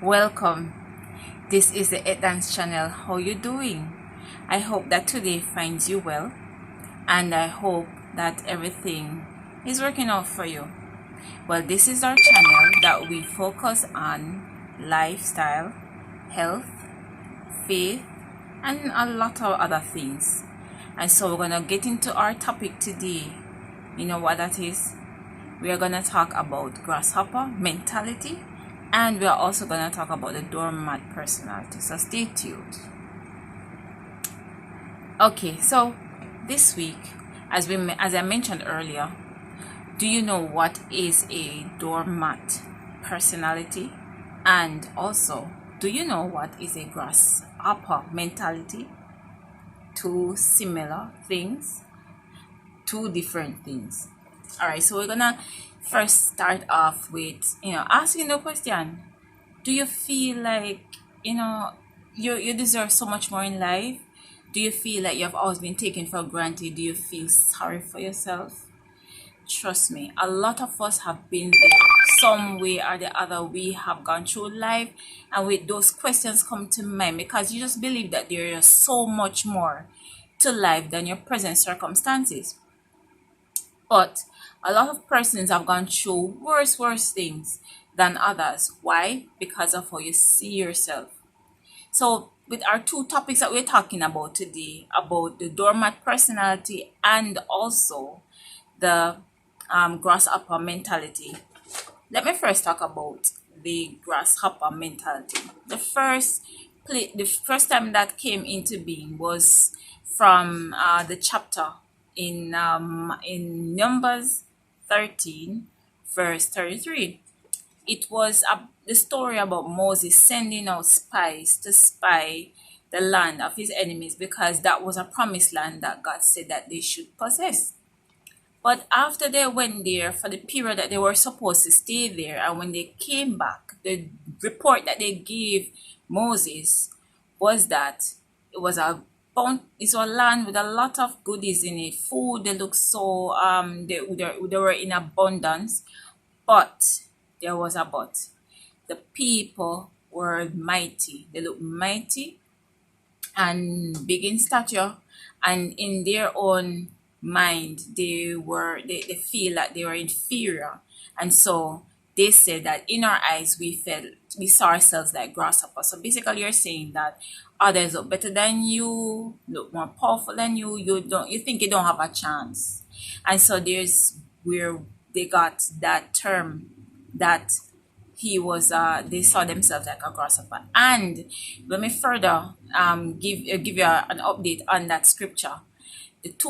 Welcome. This is the Dance channel. How you doing? I hope that today finds you well, and I hope that everything is working out for you. Well, this is our channel that we focus on lifestyle, health, faith, and a lot of other things. And so we're gonna get into our topic today. You know what that is? We are gonna talk about grasshopper mentality, and we are also going to talk about the doormat personality, so stay tuned. Okay, so this week, as I mentioned earlier, do you know what is a doormat personality? And also, do you know what is a grasshopper mentality? Two similar things, two different things. All right, so we're gonna first start off with asking the question: do you feel like you deserve so much more in life? Do you feel like you have always been taken for granted? Do you feel sorry for yourself? Trust me, a lot of us have been there some way or the other. We have gone through life, and with those questions come to mind because you just believe that there is so much more to life than your present circumstances. But a lot of persons have gone through worse things than others. Why? Because of how you see yourself. So, with our two topics that we're talking about today, about the doormat personality and also the grasshopper mentality, let me first talk about the grasshopper mentality. The first time that came into being was from the chapter in Numbers 13, verse 33. It was the story about Moses sending out spies to spy the land of his enemies, because that was a promised land that God said that they should possess. But after they went there for the period that they were supposed to stay there, and when they came back, the report that they gave Moses was that it's a land with a lot of goodies in it. Food, they look so they were in abundance, but there was a but. The people were mighty. They looked mighty and big in stature, and in their own mind they feel that they were inferior, and so they said that in our eyes we saw ourselves like grasshoppers. So basically you're saying that others look better than you, look more powerful than you think you don't have a chance. And so there's where they got that term, that they saw themselves like a grasshopper. And let me further give you an update on that scripture. The it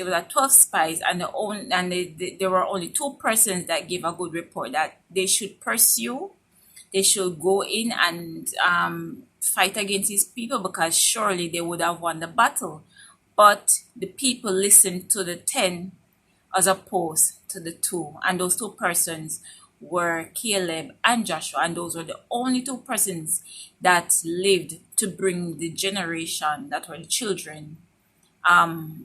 was 12 spies, and there were only two persons that gave a good report that they should pursue, they should go in and fight against these people, because surely they would have won the battle. But the people listened to the 10 as opposed to the two, and those two persons were Caleb and Joshua, and those were the only two persons that lived to bring the generation that were the children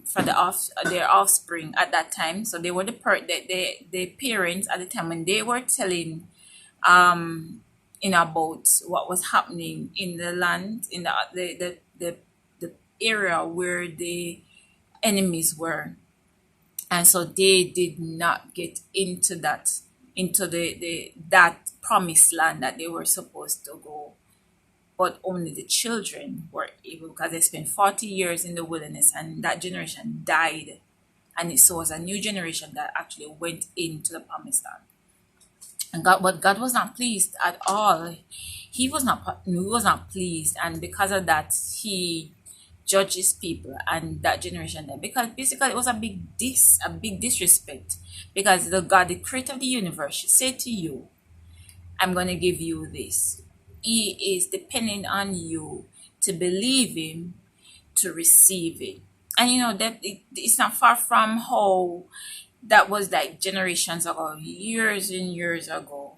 for their offspring at that time. So they were the parents at the time when they were telling about what was happening in the land, in the area where the enemies were. And so they did not get into that promised land that they were supposed to go, but only the children were able, because they spent 40 years in the wilderness, and that generation died, and so was a new generation that actually went into the promised land. And God was not pleased at all. He was not pleased, and because of that he judged his people and that generation there, because basically it was a big disrespect, because the God, the creator of the universe, should say to you, I'm going to give you this. He is depending on you to believe him, to receive it. And that it's not far from how that was like generations ago, years and years ago.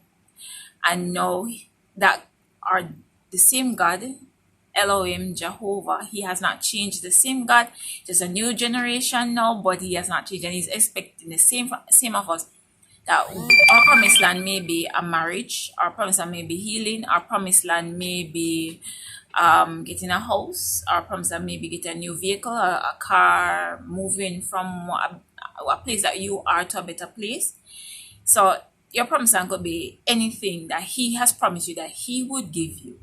And now that are the same God, Elohim, Jehovah, he has not changed. The same God, just a new generation now, but he has not changed, and he's expecting the same of us, That our promised land may be a marriage, our promised land may be healing, our promised land may be getting a house, our promised land may be getting a new vehicle, a car, moving from a place that you are to a better place. So your promised land could be anything that he has promised you that he would give you,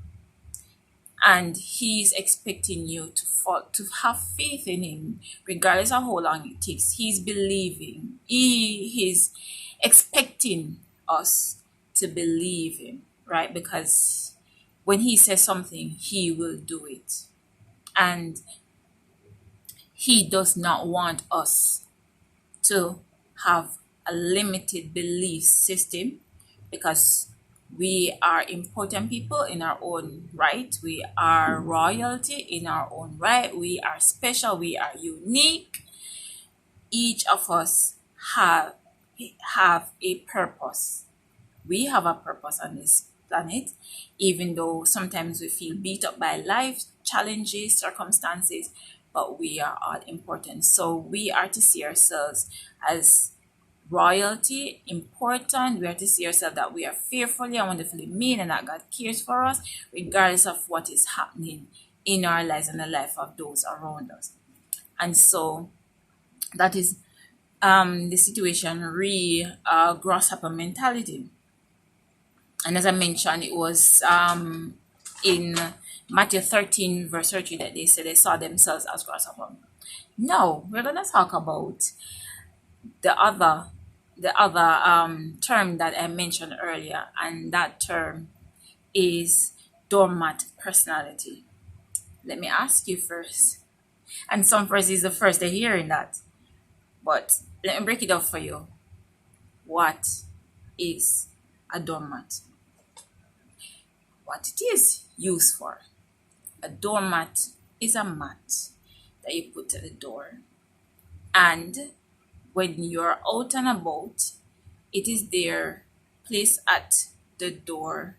and he's expecting you to have faith in him regardless of how long it takes. He's believing, he's expecting us to believe him, right? Because when he says something, he will do it. And he does not want us to have a limited belief system, because we are important people in our own right. We are royalty in our own right. We are special. We are unique. Each of us have have a purpose. We have a purpose on this planet, even though sometimes we feel beat up by life challenges, circumstances, but we are all important. So we are to see ourselves as royalty, important. We are to see ourselves that we are fearfully and wonderfully made, and that God cares for us, regardless of what is happening in our lives and the life of those around us. And so that is the situation, grasshopper mentality. And as I mentioned, it was in Matthew 13, verse 30, that they said they saw themselves as grasshopper. No, we're going to talk about the other term that I mentioned earlier, and that term is doormat personality. Let me ask you first, and some first is the first they're hearing that, but let me break it up for you. What is a doormat? What it is used for? A doormat is a mat that you put at the door, and when you're out and about, it is there placed at the door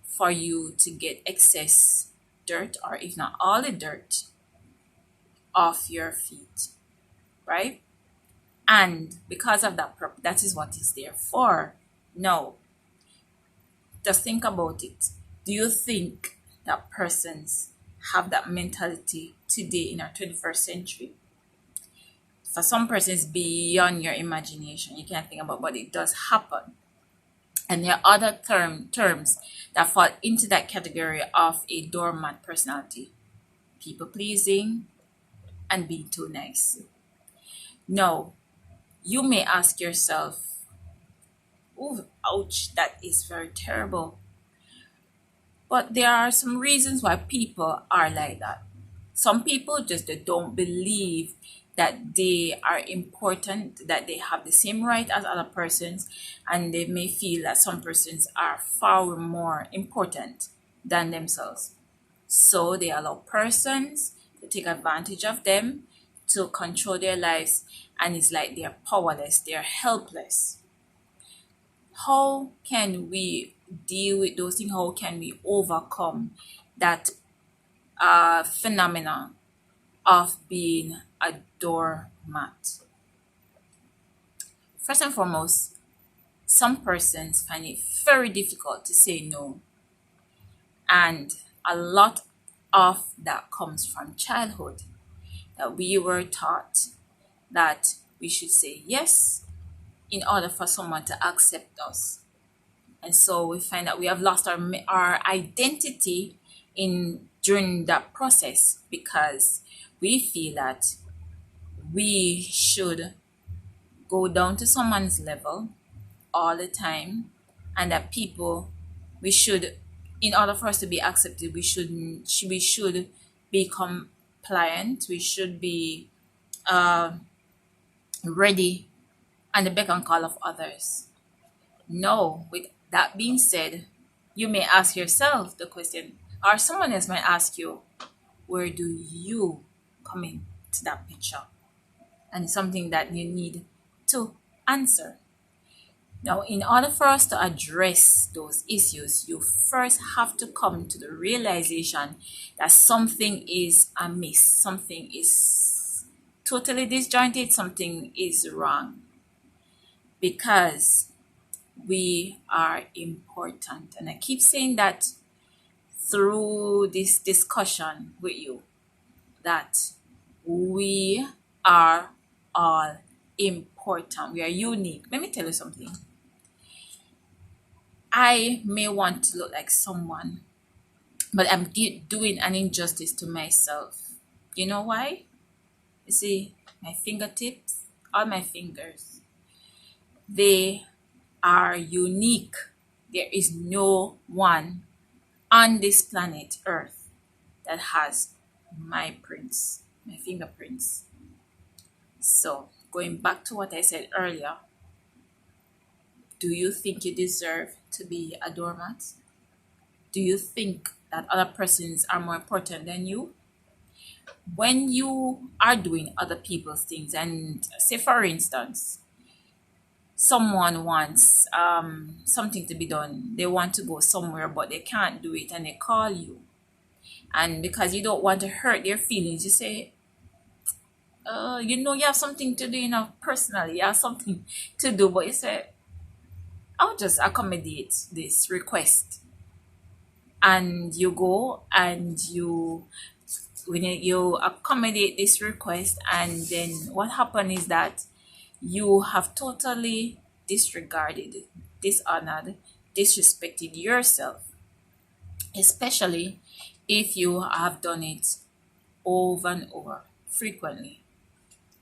for you to get excess dirt, or if not all the dirt, off your feet, right? And because of that purpose, that is what it's there for. Now, just think about it. Do you think that persons have that mentality today in our 21st century? For some persons, beyond your imagination, you can't think about, but it does happen. And there are other terms that fall into that category of a doormat personality: people pleasing and being too nice. Now, you may ask yourself, oh, ouch, that is very terrible. But there are some reasons why people are like that. Some people just they don't believe that they are important, that they have the same right as other persons, and they may feel that some persons are far more important than themselves. So they allow persons to take advantage of them, to control their lives, and it's like they're powerless, they're helpless. How can we deal with those things? How can we overcome that phenomenon of being a doormat? First and foremost, some persons find it very difficult to say no, and a lot of that comes from childhood, that we were taught that we should say yes in order for someone to accept us. And so we find that we have lost our identity in during that process, because we feel that we should go down to someone's level all the time, and that people, we should, in order for us to be accepted, we should be compliant, we should be ready and the beck and call of others. No, with that being said, you may ask yourself the question, or someone else might ask you, where do you come into that picture? And it's something that you need to answer. Now, in order for us to address those issues, you first have to come to the realization that something is amiss, something is totally disjointed, something is wrong. because we are important. And I keep saying that through this discussion with you, that we are all important. We are unique. Let me tell you something. I may want to look like someone, but I'm doing an injustice to myself. You know why? You see, my fingertips, all my fingers, they are unique. There is no one on this planet Earth that has my prints, my fingerprints. So, going back to what I said earlier, do you think you deserve to be a doormat? Do you think that other persons are more important than you? When you are doing other people's things, and say for instance, someone wants something to be done, they want to go somewhere but they can't do it, and they call you, and because you don't want to hurt their feelings, you say, you have something to do, personally, you have something to do, but you say, I'll just accommodate this request. And you go and you accommodate this request, and then what happens is that you have totally disregarded, dishonored, disrespected yourself, especially if you have done it over and over frequently,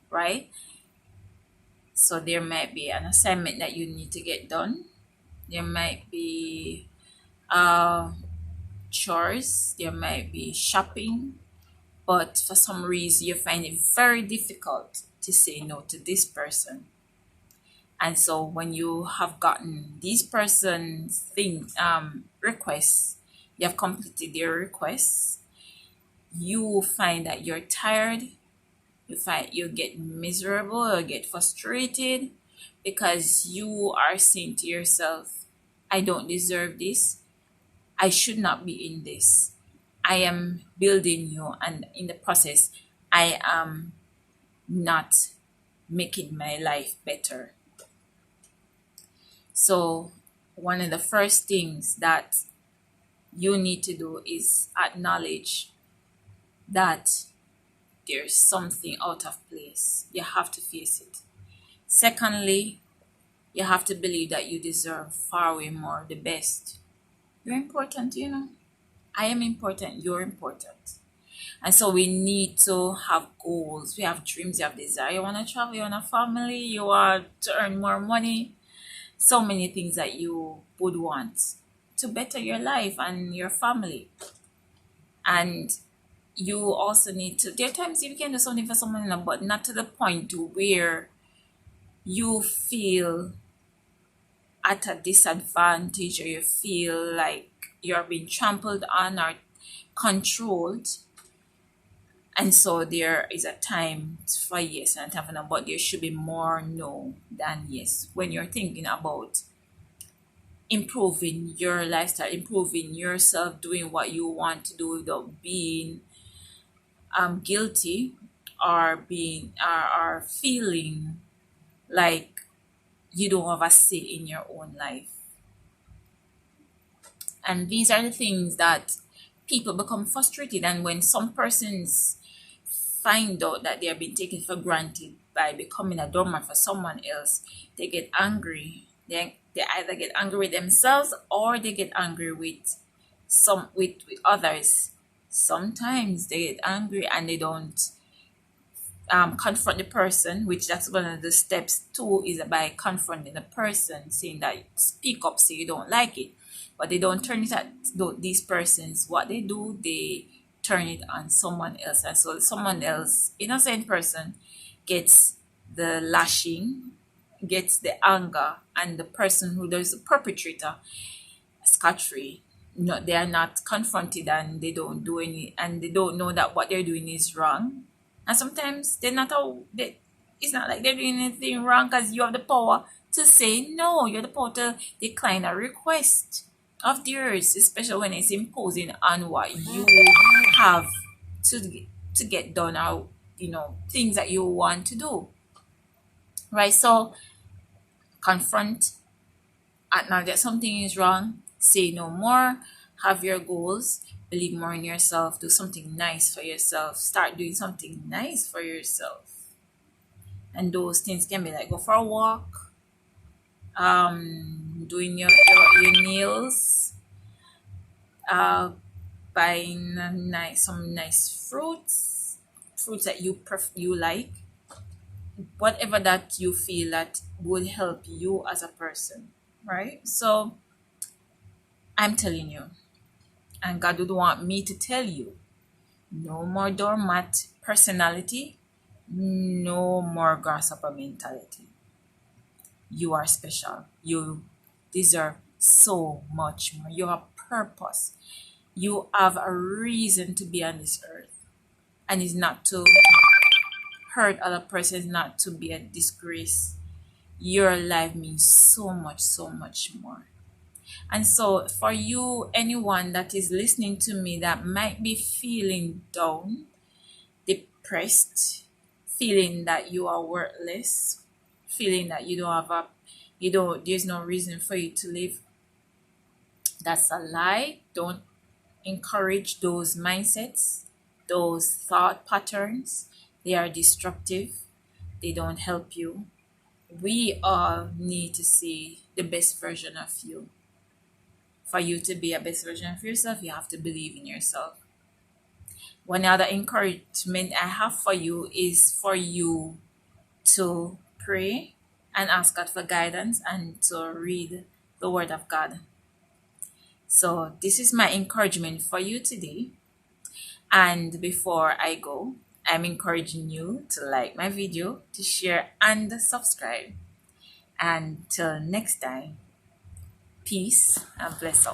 right? So there might be an assignment that you need to get done. There might be chores, there might be shopping, but for some reason you find it very difficult to say no to this person. And so when you have gotten these person's requests, you have completed their requests, you find that you're tired, you find you get miserable or get frustrated because you are saying to yourself, I don't deserve this. I should not be in this. I am building you, and in the process, I am not making my life better. So, one of the first things that you need to do is acknowledge that there's something out of place. You have to face it. Secondly, you have to believe that you deserve far way more, the best. You're important. I am important, you're important. And so we need to have goals. We have dreams, you have desire. You want to travel, you want a family, you want to earn more money. So many things that you would want to better your life and your family. And you also need to, there are times you can do something for someone else, but not to the point to where you feel at a disadvantage, or you feel like you're being trampled on or controlled. And so there is a time for yes and time for no, but there should be more no than yes when you're thinking about improving your lifestyle, improving yourself, doing what you want to do without being guilty, or being or feeling like you don't have a say in your own life. And these are the things that people become frustrated, and when some persons find out that they have been taken for granted by becoming a doormat for someone else, they get angry. They either get angry with themselves, or they get angry with with others. Sometimes they get angry and they don't confront the person, which that's one of the steps. Two is by confronting the person, saying that speak up, say you don't like it, but they don't turn it at these persons. What they do, they turn it on someone else, and so someone else, innocent person, gets the lashing, gets the anger, and the person who does the perpetrator scot-free. No, they are not confronted, and they don't do any, and they don't know that what they're doing is wrong. And sometimes it's not like they're doing anything wrong, because you have the power to say no. You have the power to decline a request of theirs, especially when it's imposing on what you have to get done, or things that you want to do. Right? So confront, acknowledge that something is wrong, say no more, have your goals, believe more in yourself, do something nice for yourself, start doing something nice for yourself. And those things can be like go for a walk, doing your nails, uh, buying some nice fruits that you like, whatever that you feel that would help you as a person, right? So I'm telling you, and God would want me to tell you, no more doormat personality, no more grasshopper mentality. You are special. You deserve so much more. You have purpose. You have a reason to be on this earth. And it's not to hurt other persons, not to be a disgrace. Your life means so much more. And so, for you, anyone that is listening to me that might be feeling down, depressed, feeling that you are worthless, feeling that you don't have a, you don't, there's no reason for you to live, that's a lie. Don't encourage those mindsets, those thought patterns. They are destructive, they don't help you. We all need to see the best version of you. For you to be a best version of yourself, you have to believe in yourself. One other encouragement I have for you is for you to pray and ask God for guidance and to read the Word of God. So, this is my encouragement for you today. And before I go, I'm encouraging you to like my video, to share, and subscribe. And till next time, peace and bless up.